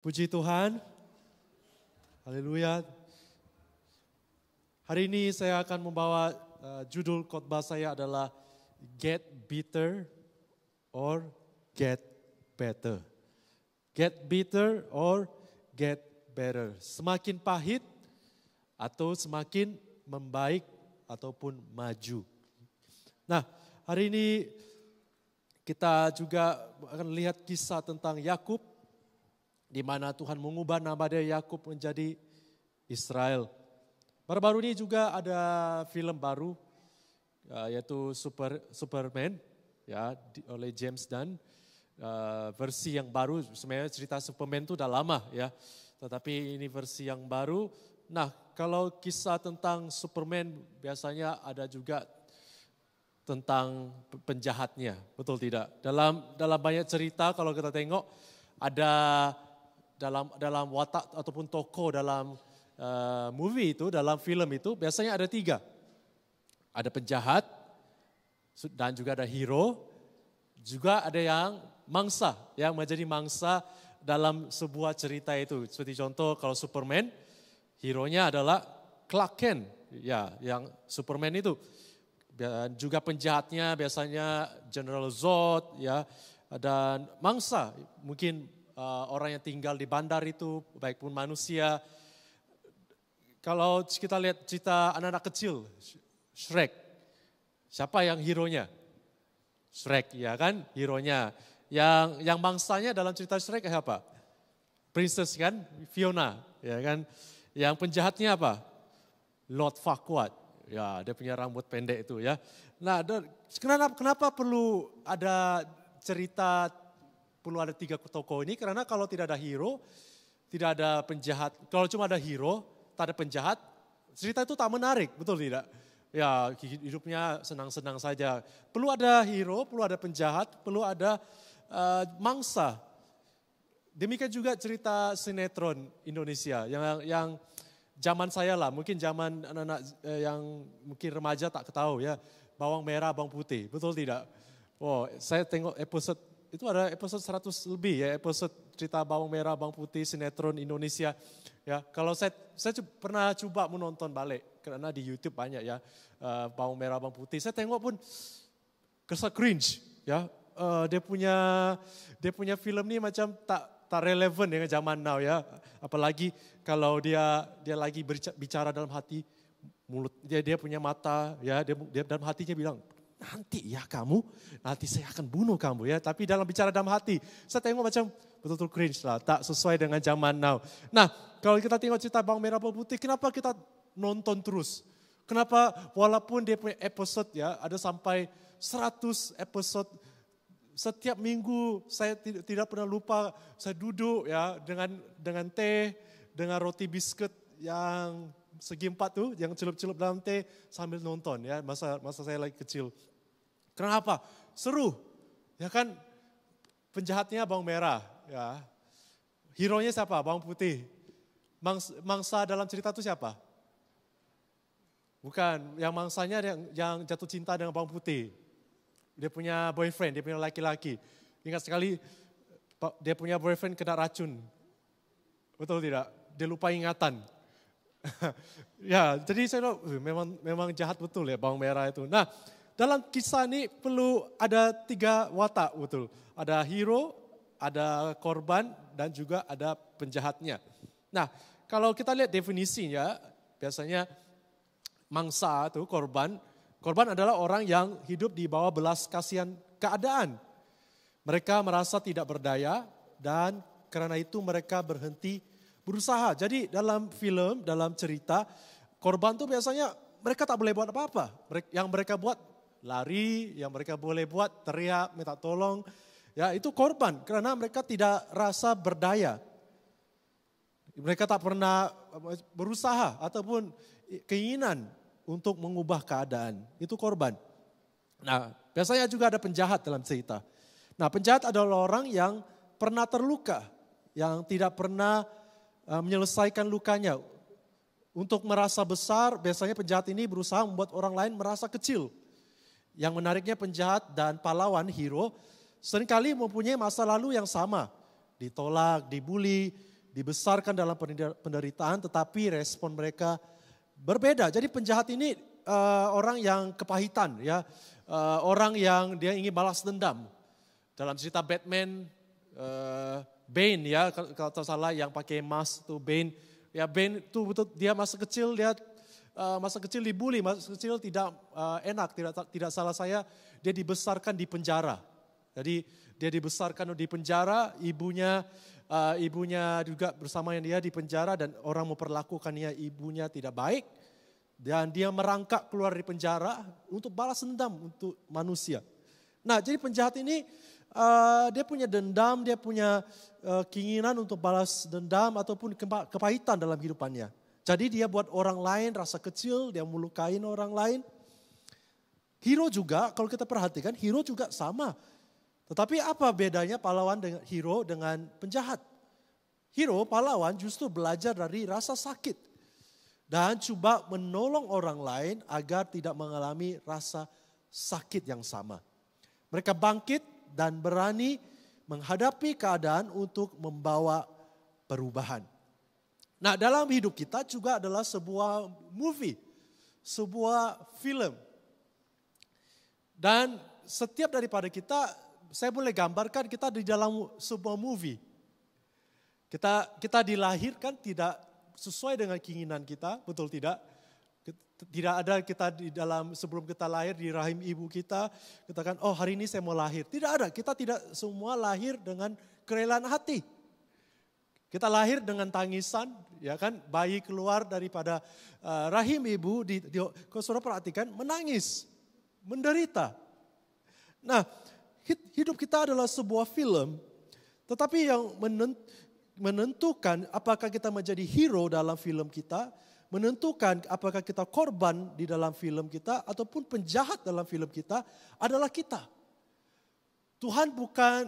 Puji Tuhan, haleluya. Hari ini saya akan membawa judul khotbah saya adalah Get Bitter or Get Better. Get bitter or get better. Semakin pahit atau semakin membaik ataupun maju. Nah, hari ini kita juga akan lihat kisah tentang Yakub, di mana Tuhan mengubah nama dia Yakub menjadi Israel. Baru-baru ini juga ada film baru, yaitu Superman, ya, oleh James Gunn. Versi yang baru, sebenarnya cerita Superman itu udah lama ya, tetapi ini versi yang baru. Nah, kalau kisah tentang Superman biasanya ada juga tentang penjahatnya, betul tidak? Dalam banyak cerita kalau kita tengok ada dalam watak ataupun tokoh dalam movie itu, dalam film itu biasanya ada 3. Ada penjahat dan juga ada hero, juga ada yang mangsa, yang menjadi mangsa dalam sebuah cerita itu. Seperti contoh kalau Superman, hero-nya adalah Clark Kent, ya, yang Superman itu. Dan juga penjahatnya biasanya General Zod, ya, dan mangsa mungkin orang yang tinggal di bandar itu, baik pun manusia. Kalau kita lihat cerita anak-anak kecil, Shrek, siapa yang hero-nya? Shrek, ya kan, hero-nya. Yang mangsanya dalam cerita Shrek apa? Princess kan, Fiona, ya kan. Yang penjahatnya apa? Lord Farquaad, ya, dia punya rambut pendek itu ya. Nah, kenapa perlu ada cerita, perlu ada 3 tokoh ini? Karena kalau tidak ada hero, tidak ada penjahat. Kalau cuma ada hero, tak ada penjahat, cerita itu tak menarik, betul tidak? Ya, hidupnya senang-senang saja. Perlu ada hero, perlu ada penjahat, perlu ada mangsa. Demikian juga cerita sinetron Indonesia yang zaman saya lah, mungkin zaman anak-anak yang mungkin remaja tak tahu ya, bawang merah, bawang putih, betul tidak? Oh, saya tengok episode, itu ada episode 100 lebih ya, episode cerita bawang merah, bawang putih, sinetron Indonesia. Ya, kalau saya pernah coba menonton balik, karena di YouTube banyak ya, bawang merah, bawang putih. Saya tengok pun kerasa cringe, ya. Dia punya film ni macam tak relevan dengan zaman now ya. Apalagi kalau dia lagi bicara dalam hati, mulut dia punya mata ya, dia dalam hatinya bilang, nanti ya kamu, nanti saya akan bunuh kamu ya. Tapi dalam bicara dalam hati, saya tengok macam betul-betul cringe lah, tak sesuai dengan zaman now. Nah, kalau kita tengok cerita bawang merah bawang putih, kenapa kita nonton terus? Kenapa walaupun dia punya episode ya, ada sampai 100 episode, setiap minggu saya tidak pernah lupa, saya duduk ya dengan teh, dengan roti biskuit yang segi 4 tuh, yang celup-celup dalam teh sambil nonton ya, masa saya lagi kecil. Kenapa? Seru, ya kan? Penjahatnya bawang merah, ya. Hero-nya siapa? Bawang putih. Mangsa dalam cerita itu siapa? Bukan, yang mangsanya yang jatuh cinta dengan bawang putih. Dia punya boyfriend, dia punya laki-laki. Ingat sekali, dia punya boyfriend kena racun. Betul tidak? Dia lupa ingatan. Ya, jadi saya tahu memang jahat betul ya bawang merah itu. Nah, dalam kisah ini perlu ada 3 watak betul. Ada hero, ada korban, dan juga ada penjahatnya. Nah, kalau kita lihat definisinya, biasanya mangsa itu korban adalah orang yang hidup di bawah belas kasihan keadaan. Mereka merasa tidak berdaya dan karena itu mereka berhenti berusaha. Jadi dalam film, dalam cerita, korban itu biasanya mereka tak boleh buat apa-apa. Yang mereka buat lari, yang mereka boleh buat teriak, minta tolong. Ya, itu korban karena mereka tidak rasa berdaya. Mereka tak pernah berusaha ataupun keinginan untuk mengubah keadaan. Itu korban. Nah, biasanya juga ada penjahat dalam cerita. Nah, penjahat adalah orang yang pernah terluka, yang tidak pernah menyelesaikan lukanya. Untuk merasa besar, biasanya penjahat ini berusaha membuat orang lain merasa kecil. Yang menariknya penjahat dan pahlawan, hero, seringkali mempunyai masa lalu yang sama. Ditolak, dibully, dibesarkan dalam penderitaan, tetapi respon mereka berbeda. Jadi penjahat ini orang yang kepahitan, ya, orang yang dia ingin balas dendam. Dalam cerita Batman, Bane, ya, kalau tak salah yang pakai mask itu Bane. Ya, Bane itu betul dia masa kecil dibully, masa kecil tidak enak, tidak salah saya, dia dibesarkan di penjara. Jadi dia dibesarkan di penjara, ibunya juga bersama dia di penjara dan orang memperlakukannya ibunya tidak baik. Dan dia merangkak keluar dari penjara untuk balas dendam untuk manusia. Nah, jadi penjahat ini dia punya dendam, dia punya keinginan untuk balas dendam ataupun kepahitan dalam kehidupannya. Jadi dia buat orang lain rasa kecil, dia melukain orang lain. Hero juga, kalau kita perhatikan, hero juga sama. Tetapi apa bedanya pahlawan dengan hero dengan penjahat? Hero, pahlawan justru belajar dari rasa sakit. Dan coba menolong orang lain agar tidak mengalami rasa sakit yang sama. Mereka bangkit dan berani menghadapi keadaan untuk membawa perubahan. Nah, dalam hidup kita juga adalah sebuah movie, sebuah film. Dan setiap daripada kita, saya boleh gambarkan kita di dalam sebuah movie. Kita dilahirkan tidak sesuai dengan keinginan kita, betul tidak? Tidak ada kita di dalam sebelum kita lahir di rahim ibu kita, katakan, oh hari ini saya mau lahir. Tidak ada, kita tidak semua lahir dengan kerelaan hati. Kita lahir dengan tangisan, ya kan? Bayi keluar daripada rahim ibu, kalau saudara perhatikan, menangis, menderita. Nah, hidup kita adalah sebuah film, tetapi yang menentukan apakah kita menjadi hero dalam film kita, menentukan apakah kita korban di dalam film kita ataupun penjahat dalam film kita adalah kita. Tuhan bukan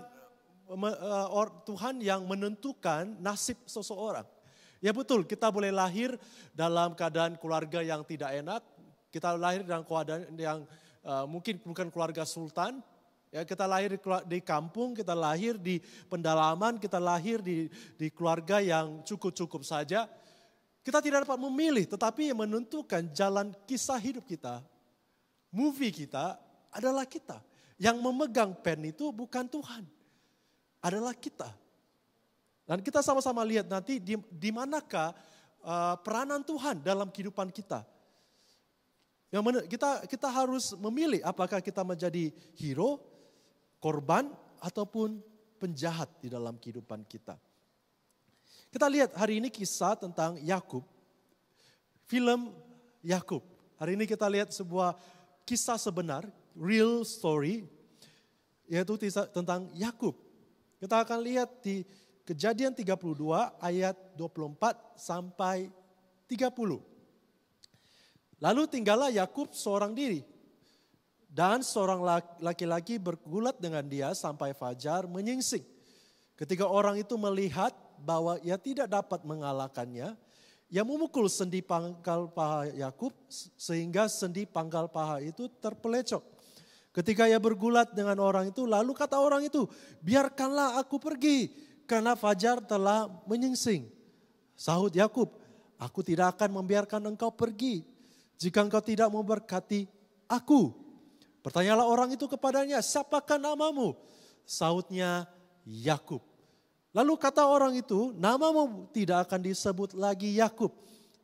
Tuhan yang menentukan nasib seseorang. Ya betul, kita boleh lahir dalam keadaan keluarga yang tidak enak, kita lahir dalam keadaan yang mungkin bukan keluarga sultan. Ya, kita lahir di kampung, kita lahir di pendalaman, kita lahir di keluarga yang cukup-cukup saja. Kita tidak dapat memilih, tetapi yang menentukan jalan kisah hidup kita, movie kita adalah kita. Yang memegang pen itu bukan Tuhan, adalah kita. Dan kita sama-sama lihat nanti di manakah peranan Tuhan dalam kehidupan kita. Kita harus memilih apakah kita menjadi hero, korban ataupun penjahat di dalam kehidupan kita. Kita lihat hari ini kisah tentang Yakub. Film Yakub. Hari ini kita lihat sebuah kisah sebenar, real story, yaitu tentang Yakub. Kita akan lihat di Kejadian 32 ayat 24 sampai 30. Lalu tinggallah Yakub seorang diri. Dan seorang laki-laki bergulat dengan dia sampai fajar menyingsing. Ketika orang itu melihat bahwa ia tidak dapat mengalahkannya, ia memukul sendi pangkal paha Yakub sehingga sendi pangkal paha itu terpelecok. Ketika ia bergulat dengan orang itu, lalu kata orang itu, biarkanlah aku pergi karena fajar telah menyingsing. Sahut Yakub, aku tidak akan membiarkan engkau pergi jika engkau tidak memberkati aku. Bertanyalah orang itu kepadanya, siapakah namamu? Sahutnya, Yakub. Lalu kata orang itu, namamu tidak akan disebut lagi Yakub,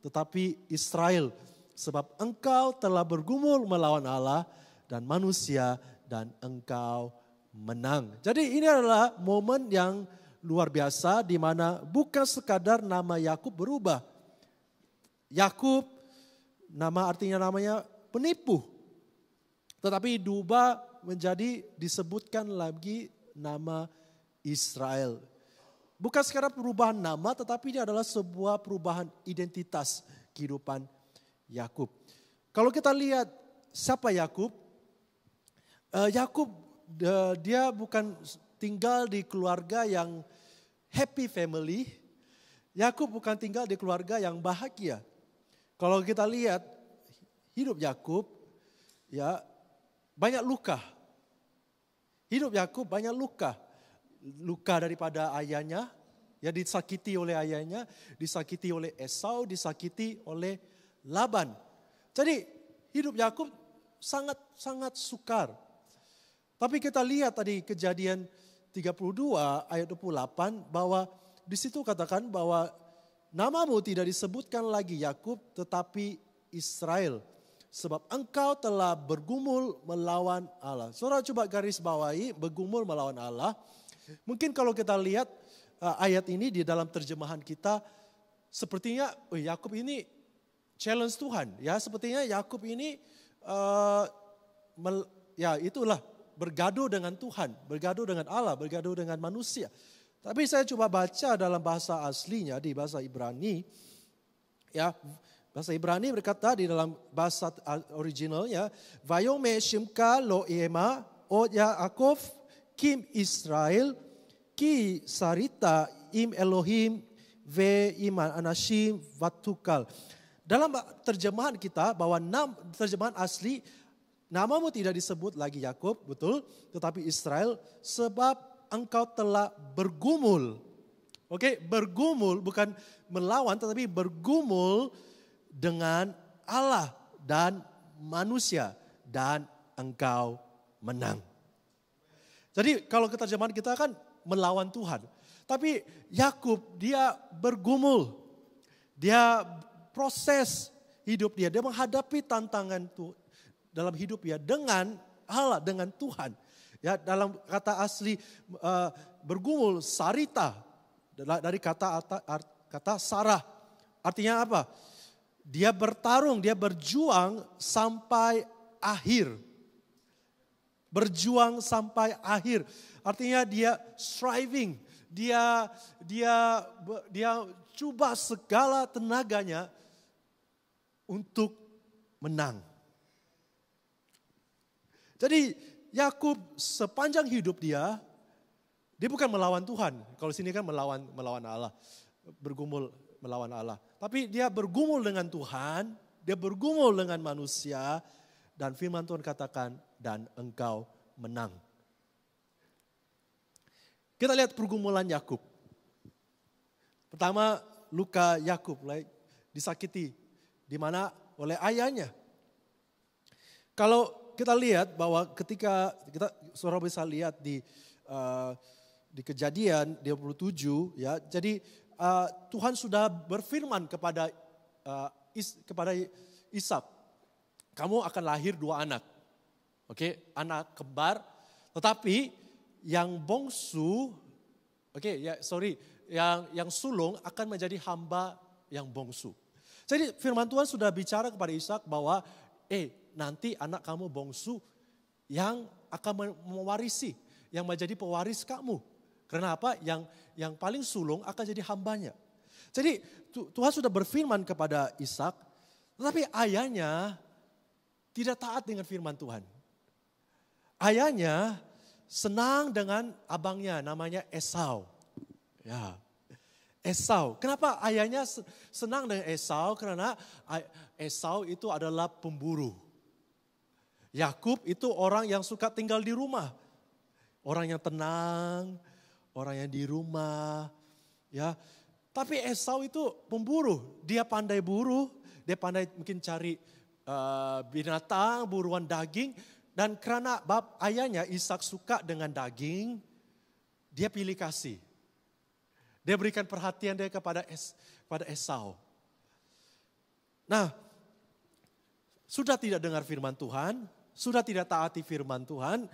tetapi Israel. Sebab engkau telah bergumul melawan Allah dan manusia dan engkau menang. Jadi ini adalah momen yang luar biasa di mana bukan sekadar nama Yakub berubah. Yakub artinya namanya penipu. Tetapi diubah menjadi disebutkan lagi nama Israel. Bukan sekadar perubahan nama, tetapi ini adalah sebuah perubahan identitas kehidupan Yakub. Kalau kita lihat siapa Yakub, Yakub dia bukan tinggal di keluarga yang happy family. Yakub bukan tinggal di keluarga yang bahagia. Kalau kita lihat hidup Yakub, ya banyak luka. Hidup Yakub banyak luka. Luka daripada ayahnya, Ya, disakiti oleh ayahnya, disakiti oleh Esau, disakiti oleh Laban. Jadi hidup Yakub sangat sukar. Tapi kita lihat tadi Kejadian 32 ayat 28 bahwa di situ katakan bahwa namamu tidak disebutkan lagi Yakub tetapi Israel. Sebab engkau telah bergumul melawan Allah. Saudara coba garis bawahi bergumul melawan Allah. Mungkin kalau kita lihat ayat ini di dalam terjemahan kita, sepertinya Yakub ini challenge Tuhan. Ya, sepertinya Yakub ini ya itulah bergaduh dengan Tuhan, bergaduh dengan Allah, bergaduh dengan manusia. Tapi saya coba baca dalam bahasa aslinya di bahasa Ibrani. Ya, bahasa Ibrani berkata di dalam bahasa originalnya, Vayome shimka lo ema o Yaakov kim Israel ki sarita im Elohim ve iman anashim vatukal. Dalam terjemahan kita bahwa terjemahan asli namamu tidak disebut lagi Yakub, betul, tetapi Israel sebab engkau telah bergumul. Oke, bergumul bukan melawan tetapi bergumul dengan Allah dan manusia dan engkau menang. Jadi kalau terjemahan kita kan melawan Tuhan. Tapi Yakub dia bergumul. Dia proses hidup dia menghadapi tantangan dalam hidup dia dengan Allah, dengan Tuhan. Ya, dalam kata asli bergumul sarita dari kata sarah. Artinya apa? Dia bertarung, dia berjuang sampai akhir. Berjuang sampai akhir. Artinya dia striving, dia coba segala tenaganya untuk menang. Jadi Yakub sepanjang hidup dia bukan melawan Tuhan. Kalau sini kan melawan Allah, bergumul melawan Allah. Tapi dia bergumul dengan Tuhan, dia bergumul dengan manusia, dan firman Tuhan katakan, dan engkau menang. Kita lihat pergumulan Yakub. Pertama, luka Yakub disakiti di mana oleh ayahnya. Kalau kita lihat bahwa ketika saudara bisa lihat di Kejadian 27 ya. Jadi Tuhan sudah berfirman kepada Ishak, kamu akan lahir 2 anak. Oke, anak kembar, tetapi yang bongsu yang sulung akan menjadi hamba yang bongsu. Jadi firman Tuhan sudah bicara kepada Ishak bahwa nanti anak kamu bongsu yang akan mewarisi, yang menjadi pewaris kamu. Karena apa? Yang paling sulung akan jadi hambanya. Jadi Tuhan sudah berfirman kepada Ishak, tetapi ayahnya tidak taat dengan firman Tuhan. Ayahnya senang dengan abangnya namanya Esau. Ya, Esau. Kenapa ayahnya senang dengan Esau? Karena Esau itu adalah pemburu. Yakub itu orang yang suka tinggal di rumah. Orang yang tenang, orang yang di rumah. Ya, tapi Esau itu pemburu. Dia pandai buru, dia pandai mungkin cari binatang, buruan daging. Dan karena ayahnya Ishak suka dengan daging, dia pilih kasih. Dia berikan perhatian dia kepada Esau. Nah, sudah tidak dengar firman Tuhan, sudah tidak taati firman Tuhan.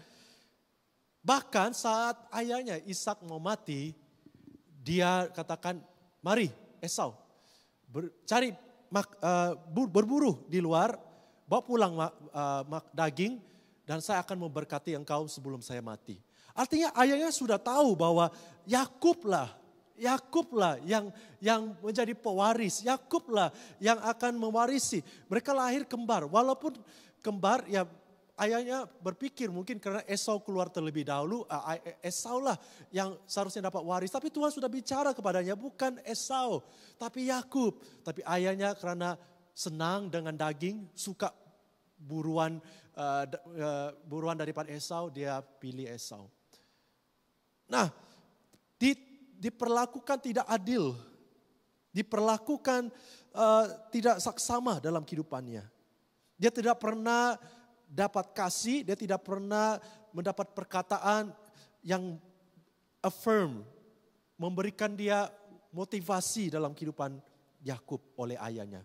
Bahkan saat ayahnya Ishak mau mati, dia katakan, mari Esau, berburu di luar, bawa pulang daging, dan saya akan memberkati engkau sebelum saya mati. Artinya ayahnya sudah tahu bahwa Yakublah yang menjadi pewaris. Yakublah yang akan mewarisi. Mereka lahir kembar. Walaupun kembar ya ayahnya berpikir mungkin karena Esau keluar terlebih dahulu. Esau lah yang seharusnya dapat waris. Tapi Tuhan sudah bicara kepadanya bukan Esau. Tapi Yakub. Tapi ayahnya karena senang dengan daging. Suka buruan daripada Esau. Dia pilih Esau. Nah di diperlakukan tidak adil. Diperlakukan tidak saksama dalam kehidupannya. Dia tidak pernah dapat kasih, dia tidak pernah mendapat perkataan yang affirm, memberikan dia motivasi dalam kehidupan Yakub oleh ayahnya.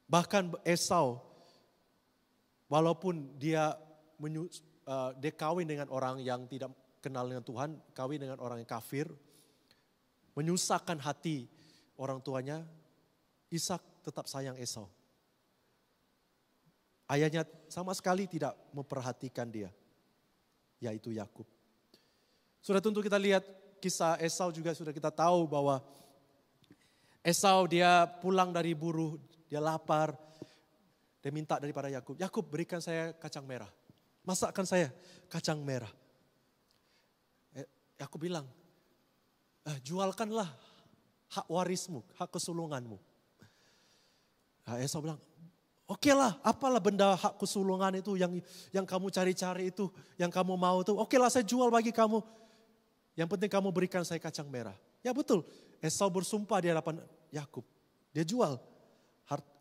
Bahkan Esau, walaupun dia kawin dengan orang yang tidak kenal dengan Tuhan, kawin dengan orang yang kafir, menyusahkan hati orang tuanya, Ishak tetap sayang Esau. Ayahnya sama sekali tidak memperhatikan dia, yaitu Yakub. Sudah tentu kita lihat kisah Esau juga sudah kita tahu bahwa Esau dia pulang dari buruh, dia lapar, dia minta daripada Yakub, Yakub berikan saya kacang merah, masakkan saya kacang merah. Yakub bilang, jualkanlah hak warismu, hak kesulunganmu. Esau bilang, oke lah, apalah benda hak kesulungan itu yang kamu cari-cari itu, yang kamu mau itu, oke lah saya jual bagi kamu. Yang penting kamu berikan saya kacang merah. Ya betul, Esau bersumpah di hadapan Yakub. Dia jual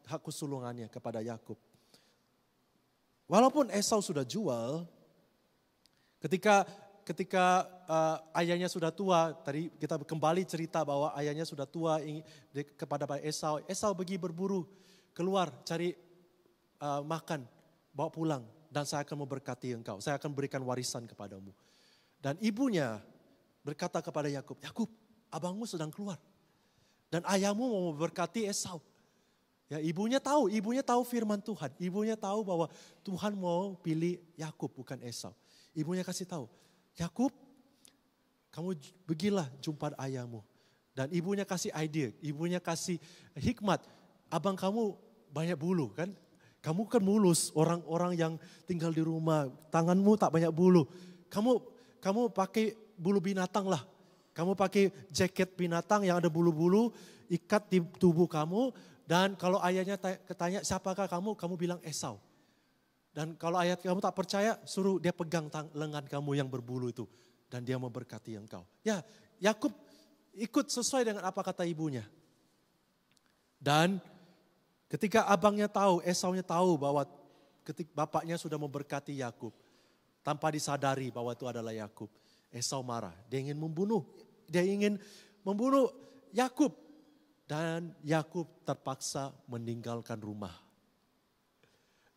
hak kesulungannya kepada Yakub. Walaupun Esau sudah jual, ketika ayahnya sudah tua, tadi kita kembali cerita bahwa ayahnya sudah tua kepada Esau. Esau pergi berburu, keluar cari makan, bawa pulang. Dan saya akan memberkati engkau, saya akan berikan warisan kepadamu. Dan ibunya berkata kepada Yakub, Yakub, abangmu sedang keluar. Dan ayahmu mau memberkati Esau. Ya, ibunya tahu firman Tuhan. Ibunya tahu bahwa Tuhan mau pilih Yakub bukan Esau. Ibunya kasih tahu, Yakub, kamu pergilah jumpa ayahmu. Dan ibunya kasih ide, ibunya kasih hikmat. Abang kamu banyak bulu kan? Kamu kan mulus, orang-orang yang tinggal di rumah, tanganmu tak banyak bulu. Kamu pakai bulu binatang lah. Kamu pakai jaket binatang yang ada bulu-bulu, ikat di tubuh kamu. Dan kalau ayahnya tanya siapakah kamu, kamu bilang Esau. Dan kalau ayah kamu tak percaya, suruh dia pegang lengan kamu yang berbulu itu. Dan dia memberkati engkau. Ya, Yakub ikut sesuai dengan apa kata ibunya. Dan ketika abangnya tahu, Esaunya tahu bahwa ketika bapaknya sudah memberkati Yakub. Tanpa disadari bahwa itu adalah Yakub. Esau marah, dia ingin membunuh Yakub. Dan Yakub terpaksa meninggalkan rumah.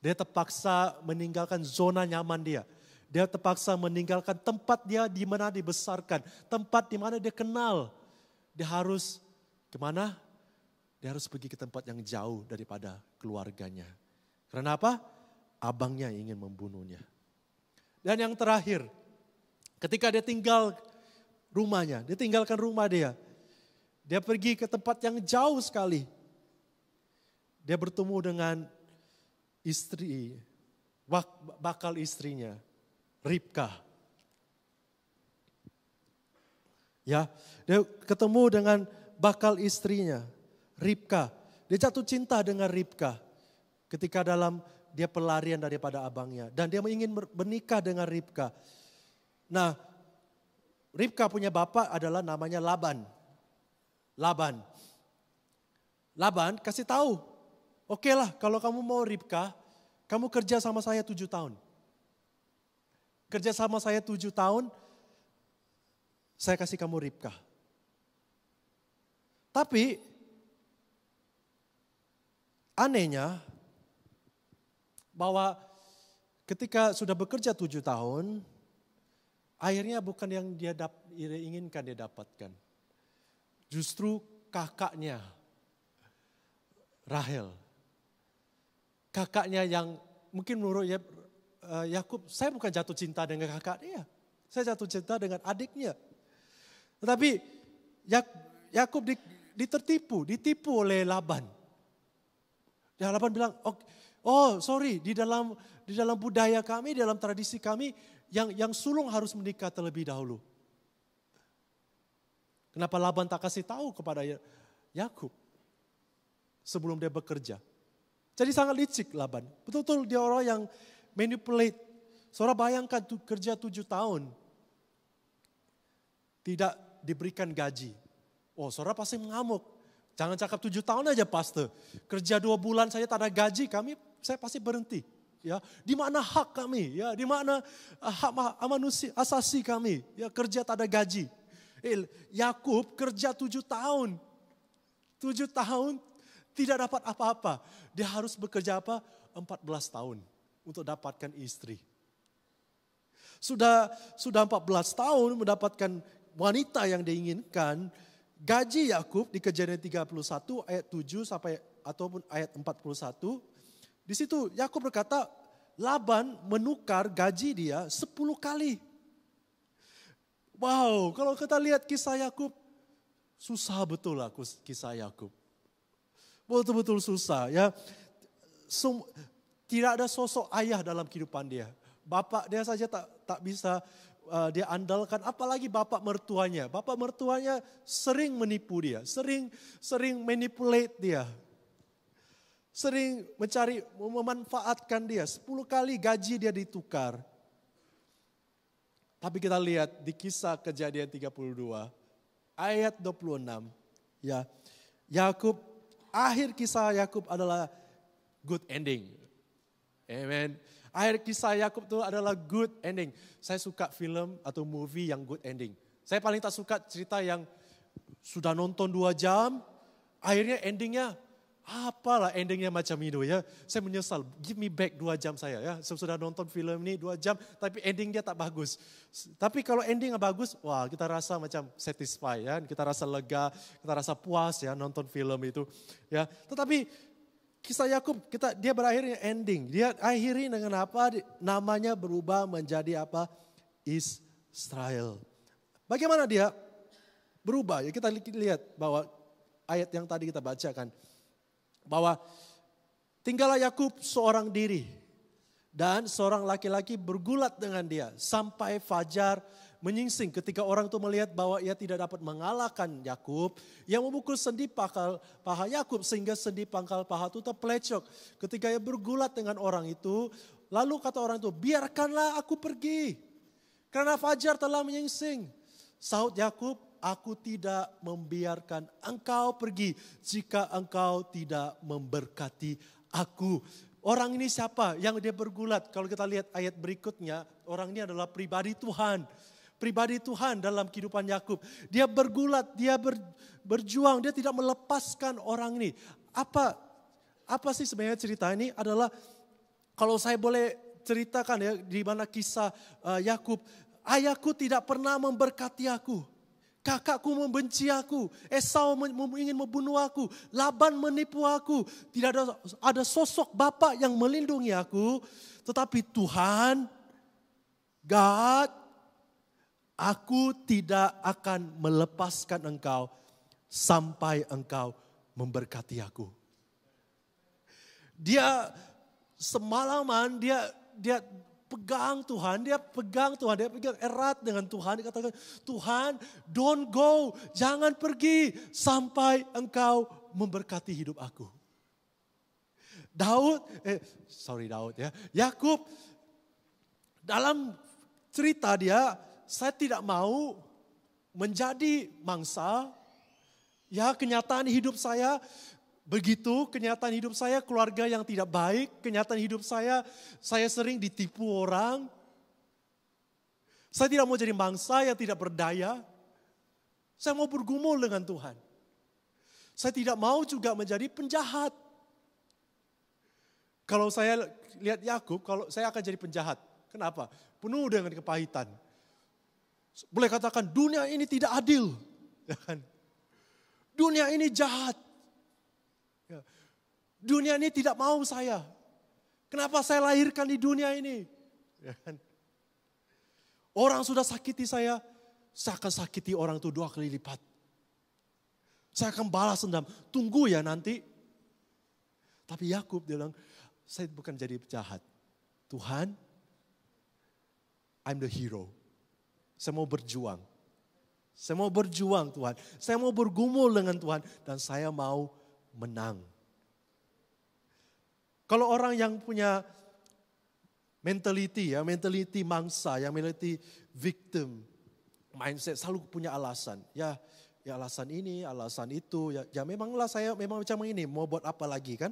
Dia terpaksa meninggalkan zona nyaman dia. Dia terpaksa meninggalkan tempat dia di mana dibesarkan. Tempat di mana dia kenal. Dia harus kemana? Dia harus pergi ke tempat yang jauh daripada keluarganya. Karena apa? Abangnya ingin membunuhnya. Dan yang terakhir, ketika dia tinggal rumahnya, dia tinggalkan rumah dia. Dia pergi ke tempat yang jauh sekali. Dia bertemu dengan bakal istrinya, Ribka. Ya, dia ketemu dengan bakal istrinya, Ribka. Dia jatuh cinta dengan Ribka ketika dia pelarian daripada abangnya. Dan dia ingin menikah dengan Ribka. Nah, Ribka punya bapak adalah namanya Laban. Laban kasih tahu, oke lah kalau kamu mau Ribka, kamu kerja sama saya 7 tahun. Kerja sama saya 7 tahun, saya kasih kamu Ribka. Tapi anehnya bahwa ketika sudah bekerja 7 tahun, akhirnya bukan yang dia inginkan dia dapatkan. Justru kakaknya, Rahel. Kakaknya yang mungkin menurut Yakub, saya bukan jatuh cinta dengan kakak dia. Saya jatuh cinta dengan adiknya. Tetapi Yakub ditipu oleh Laban. Dan Laban bilang, oh sorry, di dalam budaya kami, dalam tradisi kami, yang sulung harus menikah terlebih dahulu. Kenapa Laban tak kasih tahu kepada Yakub sebelum dia bekerja? Jadi sangat licik Laban. Betul-betul dia orang yang manipulate. Saudara bayangkan kerja 7 tahun. tidak diberikan gaji. Oh, saudara pasti mengamuk. Jangan cakap 7 tahun aja pastor. Kerja 2 bulan saja tak ada gaji, saya pasti berhenti. Ya, di mana hak kami? Ya, di mana hak manusia asasi kami? Ya, kerja tak ada gaji. Yakub kerja 7 tahun. 7 tahun tidak dapat apa-apa. Dia harus bekerja 14 tahun untuk dapatkan istri. Sudah 14 tahun mendapatkan wanita yang diinginkan. Gaji Yakub di Kejadian 31 ayat 7 sampai ataupun ayat 41. Di situ Yakub berkata, Laban menukar gaji dia 10 kali. Wow, kalau kita lihat kisah Yakub, susah betul lah kisah Yakub. Betul-betul susah ya. Tidak ada sosok ayah dalam kehidupan dia. Bapak dia saja tak bisa dia andalkan, apalagi bapak mertuanya. Bapak mertuanya sering menipu dia, sering manipulate dia. Sering memanfaatkan dia. 10 kali gaji dia ditukar. Tapi kita lihat di kisah Kejadian 32 ayat 26. Ya, akhir kisah Yakub adalah good ending. Amen. Akhir kisah Yakub itu adalah good ending. Saya suka film atau movie yang good ending. Saya paling tak suka cerita yang sudah nonton 2 jam, akhirnya endingnya apalah endingnya macam itu ya. Saya menyesal, give me back 2 jam saya ya. Saya sudah nonton film ini 2 jam, tapi endingnya tak bagus. Tapi kalau endingnya bagus, wah kita rasa macam satisfied ya. Kita rasa lega, kita rasa puas ya nonton film itu. Ya, tetapi kisah Yakub dia berakhirnya ending. Dia akhiri dengan apa? Namanya berubah menjadi apa? Israel. Bagaimana dia berubah? Ya kita lihat bahwa ayat yang tadi kita bacakan. Bahwa tinggallah Yakub seorang diri. Dan seorang laki-laki bergulat dengan dia. Sampai fajar menyingsing ketika orang itu melihat bahwa ia tidak dapat mengalahkan Yakub. Yang memukul sendi paha Yakub sehingga sendi pangkal paha itu terpelecok. Ketika ia bergulat dengan orang itu. Lalu kata orang itu, biarkanlah aku pergi. Karena fajar telah menyingsing. Sahut Yakub, aku tidak membiarkan engkau pergi jika engkau tidak memberkati aku. Orang ini siapa yang dia bergulat? Kalau kita lihat ayat berikutnya, orang ini adalah pribadi Tuhan. Pribadi Tuhan dalam kehidupan Yakub. Dia bergulat, dia berjuang, dia tidak melepaskan orang ini. Apa sih sebenarnya cerita ini adalah, kalau saya boleh ceritakan ya di mana kisah Yakub, ayahku tidak pernah memberkati aku. Kakakku membenci aku, Esau ingin membunuh aku, Laban menipu aku. Tidak ada sosok bapak yang melindungi aku. Tetapi Tuhan, God, aku tidak akan melepaskan engkau sampai engkau memberkati aku. Dia semalaman dia pegang Tuhan, dia pegang erat dengan Tuhan. Dia katakan, Tuhan, don't go, jangan pergi sampai engkau memberkati hidup aku. Yakub dalam cerita dia, saya tidak mau menjadi mangsa. Ya, kenyataan hidup saya begitu, kenyataan hidup saya keluarga yang tidak baik, kenyataan hidup saya sering ditipu orang. Saya tidak mau jadi mangsa yang tidak berdaya. Saya mau bergumul dengan Tuhan. Saya tidak mau juga menjadi penjahat. Kalau saya lihat Yakub, kalau saya akan jadi penjahat. Kenapa? Penuh dengan kepahitan. Boleh katakan dunia ini tidak adil. Dunia ini jahat. Dunia ini tidak mau saya. Kenapa saya lahirkan di dunia ini? Orang sudah sakiti saya akan sakiti orang itu 2 kali lipat. Saya akan balas dendam. Tunggu ya nanti. Tapi Yakub bilang, saya bukan jadi penjahat. Tuhan, I'm the hero. Saya mau berjuang. Saya mau berjuang Tuhan. Saya mau bergumul dengan Tuhan. Dan saya mau menang. Kalau orang yang punya mentality mangsa, yang mentality victim, mindset, selalu punya alasan. Ya alasan ini, alasan itu. Ya memanglah saya memang macam ini, mau buat apa lagi kan?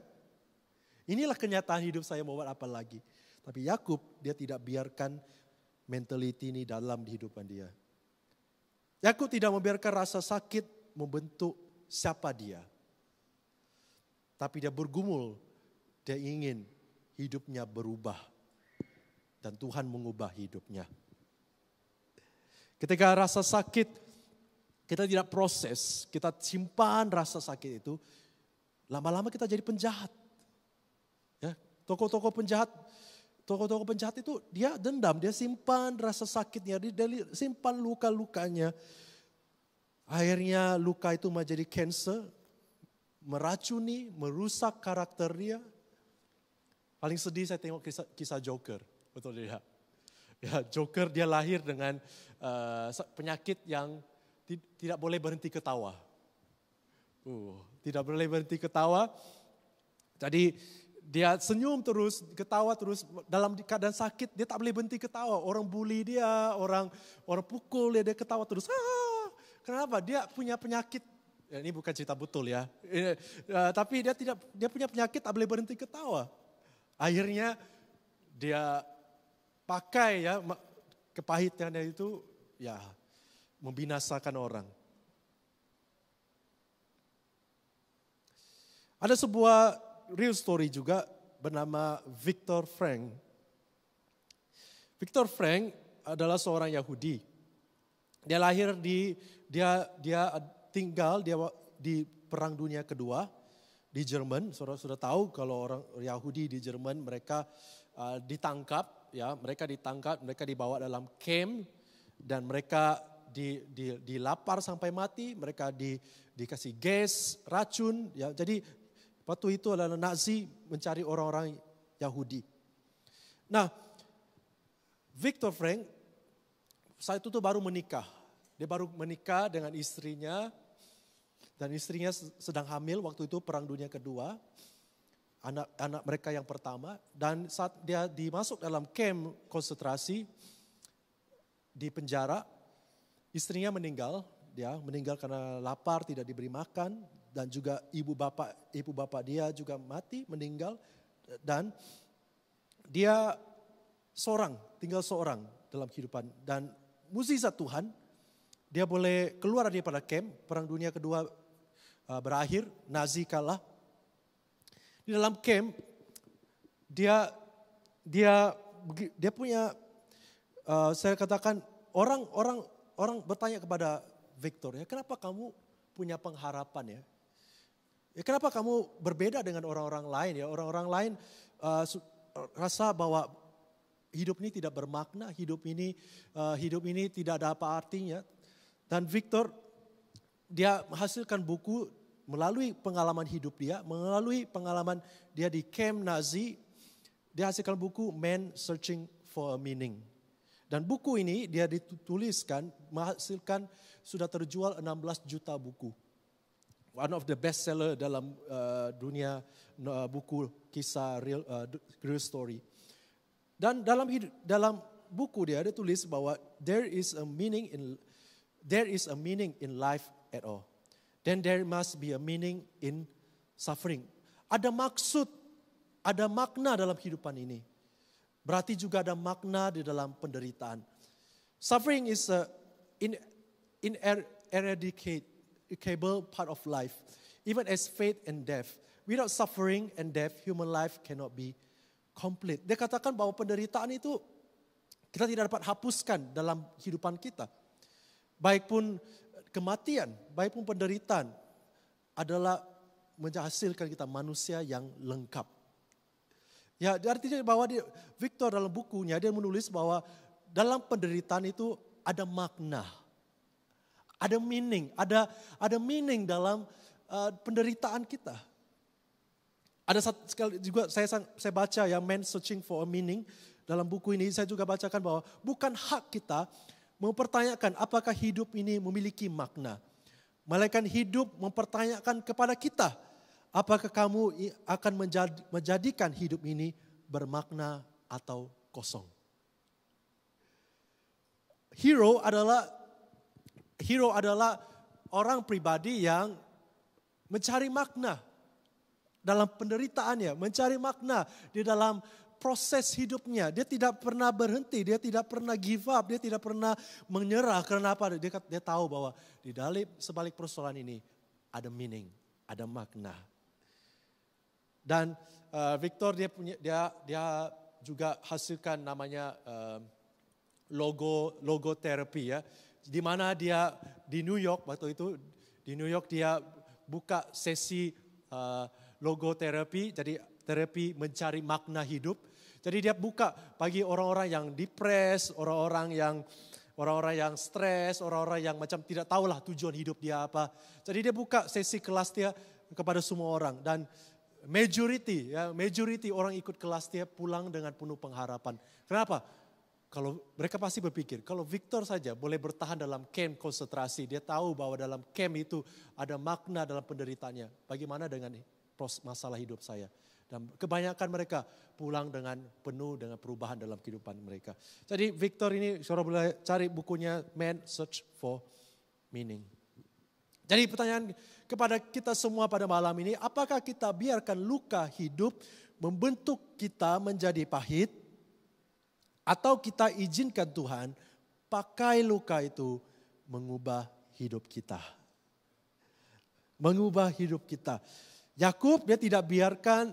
Inilah kenyataan hidup saya, mau buat apa lagi. Tapi Yakub dia tidak biarkan mentality ini dalam kehidupan dia. Yakub tidak membiarkan rasa sakit membentuk siapa dia. Tapi dia bergumul, dia ingin hidupnya berubah. Dan Tuhan mengubah hidupnya. Ketika rasa sakit, kita tidak proses, kita simpan rasa sakit itu, lama-lama kita jadi penjahat. Ya, tokoh-tokoh penjahat itu dia dendam, dia simpan rasa sakitnya, dia simpan luka-lukanya. Akhirnya luka itu menjadi cancer, meracuni, merusak karakter dia. Paling sedih saya tengok kisah Joker, betul tidak? Ya, Joker dia lahir dengan penyakit yang tidak boleh berhenti ketawa. Tidak boleh berhenti ketawa. Jadi dia senyum terus, ketawa terus, dalam keadaan sakit dia tak boleh berhenti ketawa. Orang bully dia, orang pukul dia ketawa terus. Kenapa? Dia punya penyakit. Ya, ini bukan cerita betul ya. Tapi dia punya penyakit tak boleh berhenti ketawa. Akhirnya dia pakai ya kepahitannya itu ya membinasakan orang. Ada sebuah real story juga bernama Viktor Frank. Viktor Frank adalah seorang Yahudi. Dia lahir dia tinggal di Perang Dunia Kedua di Jerman. Saudara sudah tahu kalau orang Yahudi di Jerman mereka ditangkap, mereka dibawa dalam camp dan mereka dilapar sampai mati, mereka dikasih gas, racun, ya. Jadi waktu itu adalah Nazi mencari orang-orang Yahudi. Nah, Viktor Frank saat itu baru menikah. Dia baru menikah dengan istrinya dan istrinya sedang hamil waktu itu Perang Dunia Kedua. Anak mereka yang pertama, dan saat dia dimasuk dalam camp konsentrasi di penjara, istrinya meninggal. Dia meninggal karena lapar, tidak diberi makan, dan juga ibu bapak dia juga mati, meninggal, dan dia tinggal seorang dalam kehidupan. Dan mukjizat Tuhan, dia boleh keluar daripada camp. Perang Dunia Kedua berakhir, Nazi kalah. Di dalam camp, dia punya, saya katakan orang bertanya kepada Viktor, ya kenapa kamu punya pengharapan ya? Ya kenapa kamu berbeda dengan orang-orang lain ya? Orang-orang lain rasa bahwa hidup ini tidak bermakna, hidup ini tidak ada apa artinya. Dan Viktor dia menghasilkan buku. Melalui pengalaman hidup dia, melalui pengalaman dia di camp Nazi, dia hasilkan buku Man Searching for a Meaning. Dan buku ini dia dituliskan, menghasilkan sudah terjual 16 juta buku. One of the best seller dalam dunia buku kisah real story. Dan dalam buku dia tulis bahwa there is a meaning in life at all. Then there must be a meaning in suffering. Ada maksud, ada makna dalam kehidupan ini. Berarti juga ada makna di dalam penderitaan. Suffering is an ineradicable part of life. Even as faith and death. Without suffering and death, human life cannot be complete. Dia katakan bahwa penderitaan itu kita tidak dapat hapuskan dalam kehidupan kita. Baik pun kematian, baik pun penderitaan adalah menghasilkan kita manusia yang lengkap. Ya, artinya bahwa Viktor dalam bukunya dia menulis bahwa dalam penderitaan itu ada makna, ada meaning, ada meaning dalam penderitaan kita. Ada sekali juga saya baca yang Man Searching for a Meaning dalam buku ini, saya juga bacakan bahwa bukan hak kita mempertanyakan apakah hidup ini memiliki makna. Melainkan hidup mempertanyakan kepada kita, apakah kamu akan menjadikan hidup ini bermakna atau kosong. Hero adalah Hero adalah orang pribadi yang mencari makna dalam penderitaannya, mencari makna di dalam proses hidupnya. Dia tidak pernah berhenti, dia tidak pernah give up, dia tidak pernah menyerah. Kenapa? Dia tahu bahwa di sebalik persoalan ini ada meaning, ada makna. Dan Victor dia juga hasilkan namanya logoterapi ya. Di mana dia di New York waktu itu, di New York dia buka sesi logoterapi, jadi terapi mencari makna hidup. Jadi dia buka bagi orang-orang yang depres, orang-orang yang stres, orang-orang yang macam tidak tahulah tujuan hidup dia apa. Jadi dia buka sesi kelas dia kepada semua orang dan majority orang ikut kelas dia pulang dengan penuh pengharapan. Kenapa? Kalau mereka pasti berpikir, kalau Victor saja boleh bertahan dalam camp konsentrasi, dia tahu bahwa dalam camp itu ada makna dalam penderitaannya. Bagaimana dengan masalah hidup saya? Dan kebanyakan mereka pulang dengan penuh dengan perubahan dalam kehidupan mereka. Jadi Victor ini, saudara boleh cari bukunya Man Search for Meaning. Jadi pertanyaan kepada kita semua pada malam ini, apakah kita biarkan luka hidup membentuk kita menjadi pahit? Atau kita izinkan Tuhan pakai luka itu mengubah hidup kita. Mengubah hidup kita. Yakub dia tidak biarkan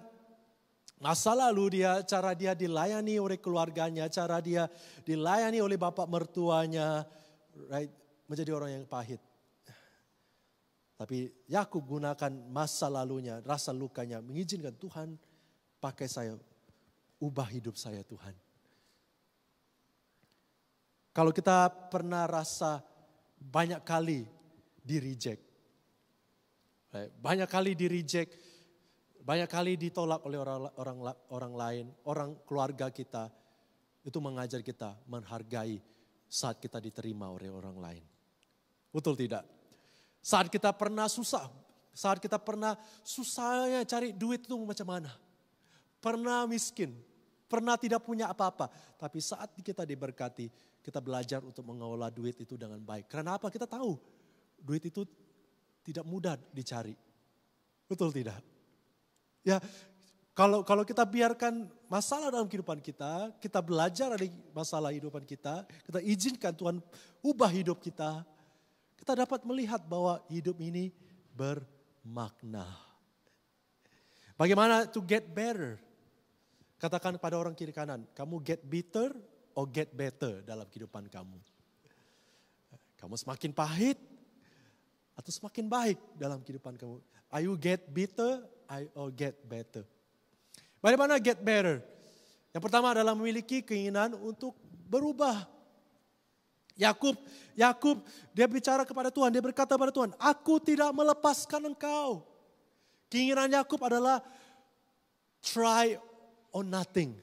masa lalu dia, cara dia dilayani oleh keluarganya, cara dia dilayani oleh bapak mertuanya, right, menjadi orang yang pahit. Tapi Yakub gunakan masa lalunya, rasa lukanya, mengizinkan Tuhan pakai saya, ubah hidup saya Tuhan. Kalau kita pernah rasa banyak kali di-reject. Banyak kali di-reject, banyak kali ditolak oleh orang lain, orang keluarga kita. Itu mengajar kita menghargai saat kita diterima oleh orang lain. Betul tidak? Saat kita pernah susah, saat kita pernah susahnya cari duit itu macam mana. Pernah miskin, pernah tidak punya apa-apa. Tapi saat kita diberkati, kita belajar untuk mengelola duit itu dengan baik. Karena apa? Kita tahu duit itu tidak mudah dicari. Betul tidak? Ya, kalau kita biarkan masalah dalam kehidupan kita belajar dari masalah kehidupan kita izinkan Tuhan ubah hidup kita dapat melihat bahwa hidup ini bermakna. Bagaimana to get better? Katakan pada orang kiri kanan, kamu get bitter or get better dalam kehidupan kamu. Kamu semakin pahit atau semakin baik dalam kehidupan kamu. Are you get bitter or get better? Bagaimana get better? Yang pertama adalah memiliki keinginan untuk berubah. Yakub dia bicara kepada Tuhan, dia berkata kepada Tuhan, aku tidak melepaskan engkau. Keinginan Yakub adalah try or nothing,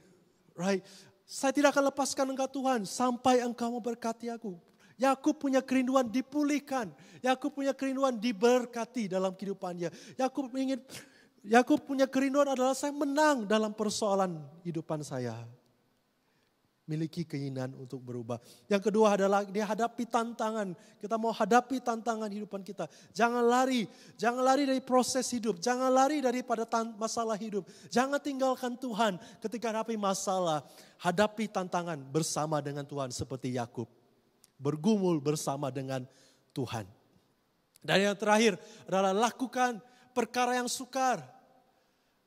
right? Saya tidak akan lepaskan engkau Tuhan sampai engkau memberkati aku. Yakub punya kerinduan dipulihkan. Yakub punya kerinduan diberkati dalam kehidupannya. Yakub punya kerinduan adalah saya menang dalam persoalan kehidupan saya. Miliki keinginan untuk berubah. Yang kedua adalah dia hadapi tantangan. Kita mau hadapi tantangan kehidupan kita. Jangan lari dari proses hidup. Jangan lari daripada masalah hidup. Jangan tinggalkan Tuhan ketika hadapi masalah. Hadapi tantangan bersama dengan Tuhan seperti Yakub. Bergumul bersama dengan Tuhan. Dan yang terakhir adalah lakukan perkara yang sukar.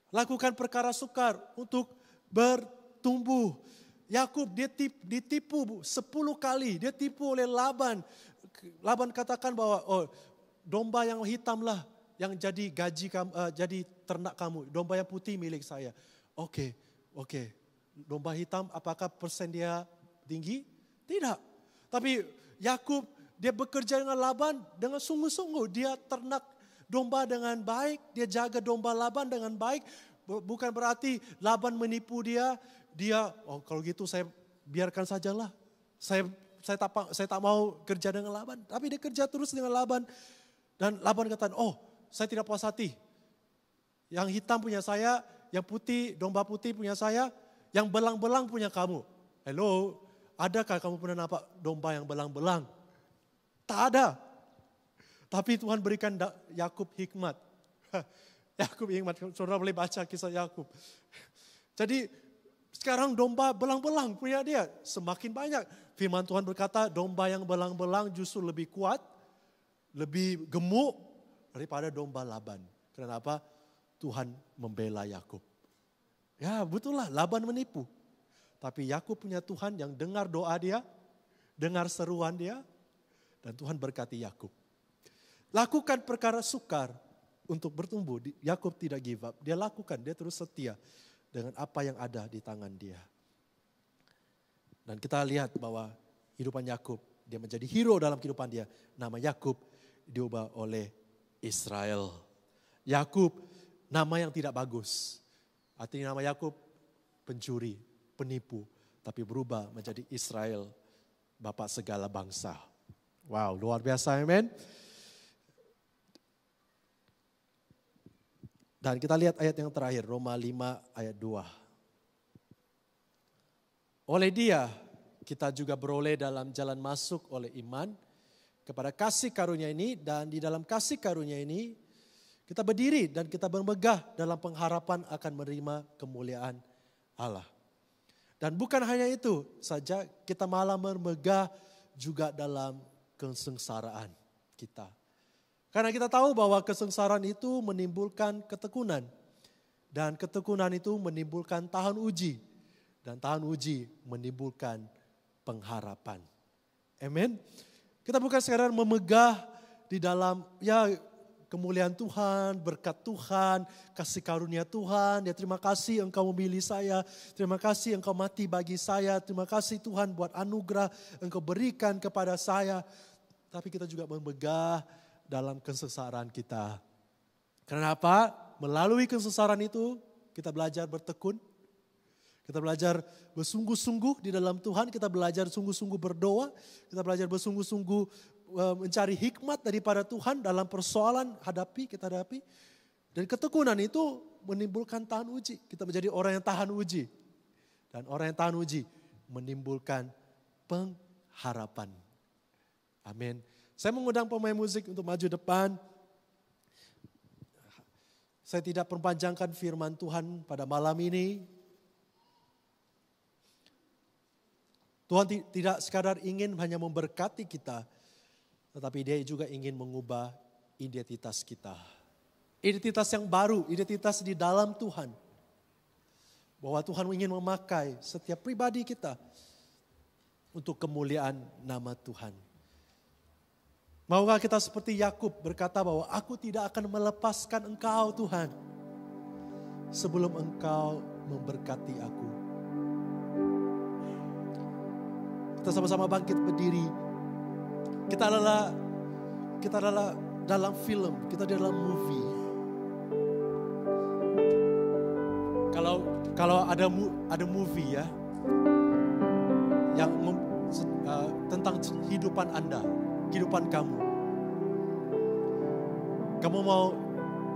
Lakukan perkara sukar untuk bertumbuh. Yakub dia ditipu 10 kali, dia tipu oleh Laban. Laban katakan bahwa domba yang hitamlah yang jadi gaji kamu, jadi ternak kamu. Domba yang putih milik saya. Oke. Domba hitam apakah persen dia tinggi? Tidak. Tapi Yakub dia bekerja dengan Laban dengan sungguh-sungguh. Dia ternak domba dengan baik, dia jaga domba Laban dengan baik. Bukan berarti Laban menipu dia. Kalau gitu saya biarkan sajalah. Saya tak mau kerja dengan Laban. Tapi dia kerja terus dengan Laban. Dan Laban katakan, saya tidak puas hati. Yang hitam punya saya, yang putih, domba putih punya saya, yang belang-belang punya kamu. Hello, adakah kamu pernah nampak domba yang belang-belang? Tak ada. Tapi Tuhan berikan Yakub hikmat. Yakub hikmat, saudara boleh baca kisah Yakub. Jadi sekarang domba belang-belang punya dia semakin banyak. Firman Tuhan berkata domba yang belang-belang justru lebih kuat, lebih gemuk daripada domba Laban. Kenapa? Tuhan membela Yakub. Ya betul lah, Laban menipu. Tapi Yakub punya Tuhan yang dengar doa dia, dengar seruan dia, dan Tuhan berkati Yakub. Lakukan perkara sukar untuk bertumbuh. Yakub tidak give up. Dia lakukan, dia terus setia dengan apa yang ada di tangan dia. Dan kita lihat bahwa kehidupan Yakub, dia menjadi hero dalam kehidupan dia. Nama Yakub diubah oleh Israel. Yakub, nama yang tidak bagus. Artinya nama Yakub pencuri, penipu. Tapi berubah menjadi Israel, Bapa segala bangsa. Wow, luar biasa, amen. Dan kita lihat ayat yang terakhir, Roma 5 ayat 2. Oleh dia, kita juga beroleh dalam jalan masuk oleh iman kepada kasih karunia ini. Dan di dalam kasih karunia ini, kita berdiri dan kita bermegah dalam pengharapan akan menerima kemuliaan Allah. Dan bukan hanya itu saja, kita malah bermegah juga dalam kesengsaraan kita. Karena kita tahu bahwa kesengsaraan itu menimbulkan ketekunan. Dan ketekunan itu menimbulkan tahan uji. Dan tahan uji menimbulkan pengharapan. Amin. Kita bukan sekadar memegah di dalam kemuliaan Tuhan, berkat Tuhan, kasih karunia Tuhan. Ya terima kasih engkau memilih saya. Terima kasih engkau mati bagi saya. Terima kasih Tuhan buat anugerah engkau berikan kepada saya. Tapi kita juga memegah dalam kesengsaraan kita. Kenapa? Melalui kesengsaraan itu kita belajar bertekun. Kita belajar bersungguh-sungguh di dalam Tuhan. Kita belajar sungguh-sungguh berdoa. Kita belajar bersungguh-sungguh mencari hikmat daripada Tuhan dalam persoalan kita hadapi. Dan ketekunan itu menimbulkan tahan uji. Kita menjadi orang yang tahan uji. Dan orang yang tahan uji menimbulkan pengharapan. Amin. Saya mengundang pemain musik untuk maju depan. Saya tidak perpanjangkan firman Tuhan pada malam ini. Tuhan tidak sekadar ingin hanya memberkati kita, tetapi dia juga ingin mengubah identitas kita. Identitas yang baru, identitas di dalam Tuhan. Bahwa Tuhan ingin memakai setiap pribadi kita untuk kemuliaan nama Tuhan. Maukah kita seperti Yakub berkata bahwa aku tidak akan melepaskan engkau Tuhan sebelum engkau memberkati aku. Kita sama-sama bangkit berdiri. Kita adalah dalam film, kita dalam movie. Kalau ada movie ya yang tentang kehidupan Anda, kehidupan kamu. Kamu mau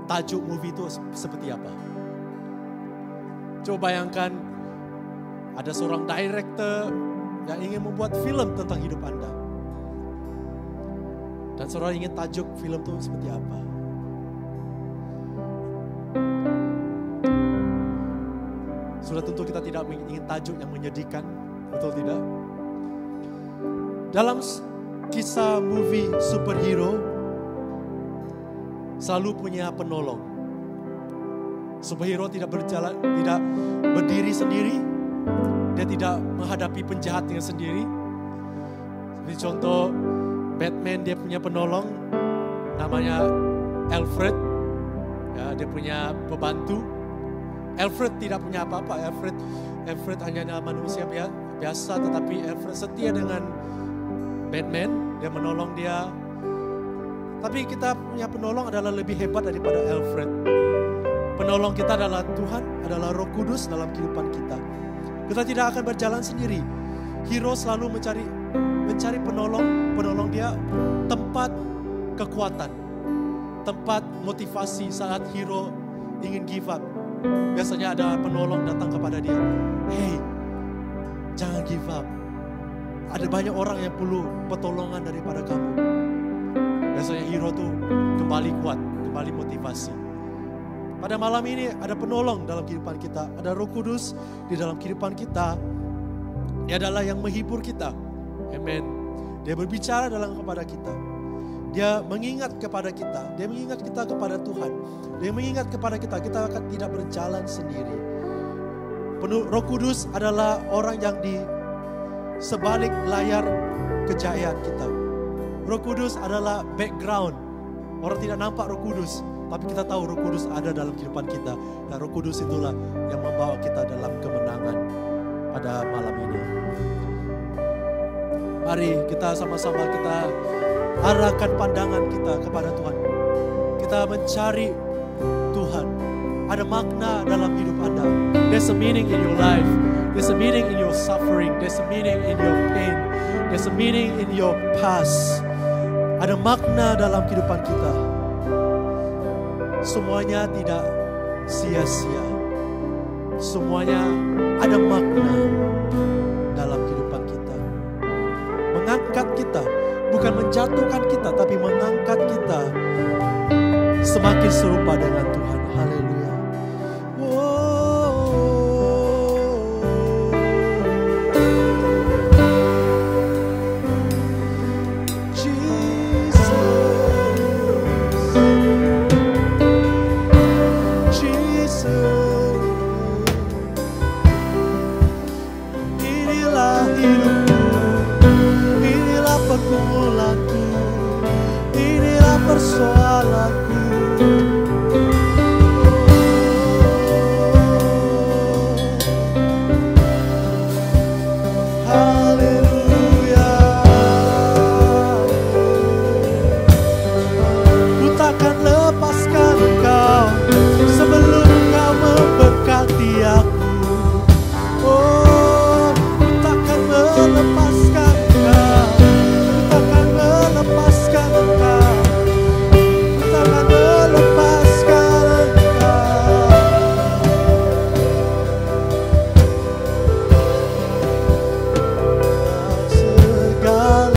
tajuk movie itu seperti apa? Coba bayangkan ada seorang director yang ingin membuat film tentang hidup Anda. Dan saudara ingin tajuk film itu seperti apa? Sudah tentu kita tidak ingin tajuk yang menyedihkan, betul tidak? Dalam kisah movie superhero selalu punya penolong. Superhero tidak berdiri sendiri. Dia tidak menghadapi penjahatnya sendiri. Seperti contoh Batman, dia punya penolong namanya Alfred. Ya, dia punya pembantu. Alfred tidak punya apa-apa. Alfred hanya manusia biasa, tetapi Alfred setia dengan Batman. Dia menolong dia. Tapi kita punya penolong adalah lebih hebat daripada Alfred. Penolong kita adalah Tuhan, adalah Roh Kudus dalam kehidupan kita. Kita tidak akan berjalan sendiri. Hero selalu mencari penolong dia tempat kekuatan, tempat motivasi saat hero ingin give up. Biasanya ada penolong datang kepada dia. Hey, jangan give up. Ada banyak orang yang perlu pertolongan daripada kamu. Biasanya hero tuh kembali kuat, kembali motivasi. Pada malam ini ada penolong dalam kehidupan kita. Ada Roh Kudus di dalam kehidupan kita. Dia adalah yang menghibur kita. Amen. Dia berbicara kepada kita. Dia mengingat kepada kita. Dia mengingat kita kepada Tuhan. Dia mengingat kepada kita. Kita akan tidak berjalan sendiri. Roh Kudus adalah orang yang di sebalik layar kejayaan kita. Roh Kudus adalah background. Orang tidak nampak Roh Kudus, tapi kita tahu Roh Kudus ada dalam kehidupan kita. Dan Roh Kudus itulah yang membawa kita dalam kemenangan pada malam ini. Mari kita sama-sama kita arahkan pandangan kita kepada Tuhan. Kita mencari Tuhan. Ada makna dalam hidup Anda. There's a meaning in your life. There's a meaning in your suffering. There's a meaning in your pain. There's a meaning in your past. Ada makna dalam kehidupan kita. Semuanya tidak sia-sia. Semuanya ada makna dalam kehidupan kita. Mengangkat kita, bukan menjatuhkan kita, tapi mengangkat kita semakin serupa dengan Tuhan. Haleluya. Persoalanku, haleluya. Ku takkan